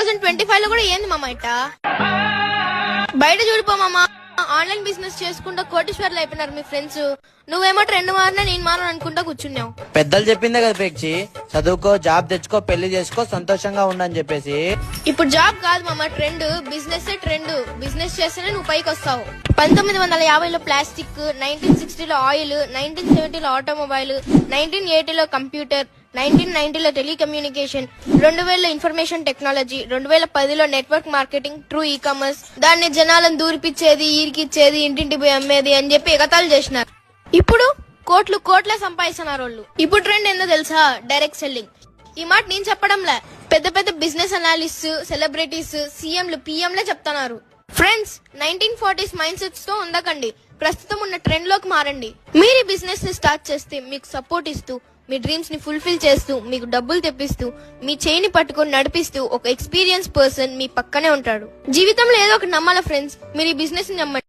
2025 లో కూడా ఏంది మామ ఇట్టా బయట చూడిపో మామ. ఆన్లైన్ బిజినెస్ చేసుకుంటా కోటీశ్వర్లు అయిపోయినారు మీ ఫ్రెండ్స్. నువ్వేమో ట్రెండ్ మారినా నేను మారని అనుకుంటా కూర్చున్నావు. పెద్దలు చెప్పిందే కదా పేక్షి, చదువుకో, జాబ్ తెచ్చుకో, పెళ్లి చేసుకో, సంతోషంగా ఉండని చెప్పేసి. ఇప్పుడు జాబ్ కాదు మామ, ట్రెండ్. Business trend. బిజినెస్ చేస్తేనే నువ్వు పైకి వస్తావు. 1950లో ప్లాస్టిక్, 1960లో ఆయిల్, 1970లో ఆటోమొబైల్, 1980లో కంప్యూటర్, 1990లో టెలికమ్యూనికేషన్, 2000లో ఇన్ఫర్మేషన్ టెక్నాలజీ, 2010లో network marketing, through e commerce. దాన్ని జనాలను దూరిపిచ్చేది, ఈరికిచ్చేది, ఇంటింటి పోయి అమ్మేది అని చెప్పి ఎగతాళి చేసినారు. ఇప్పుడు కోట్లే సంపాదిస్తున్నారు వాళ్ళు. ఇప్పుడు ట్రెండ్ ఏందో తెలుసా? Direct selling. ఈ మాట నేను చెప్పడంలే, పెద్ద పెద్ద బిజినెస్ అనాలిస్ట్, సెలబ్రిటీస్, సీఎంలు, పిఎంలే చెప్తున్నారు. ఫ్రెండ్స్, 1940s మైండ్ సెట్స్ తో ఉండకండి. ప్రస్తుతం ఉన్న ట్రెండ్ లోకి మారండి. మీరు ఈ బిజినెస్ ని స్టార్ట్ చేస్తే మీకు సపోర్ట్ ఇస్తూ, మీ డ్రీమ్స్ ని ఫుల్ఫిల్ చేస్తూ, మీకు డబ్బులు తెప్పిస్తూ, మీ చేయిని పట్టుకొని నడిపిస్తూ ఒక ఎక్స్పీరియన్స్ పర్సన్ మీ పక్కనే ఉంటాడు. జీవితంలో ఏదో ఒకటి నమ్మాల ఫ్రెండ్స్. మీరు ఈ బిజినెస్ ని నమ్మండి.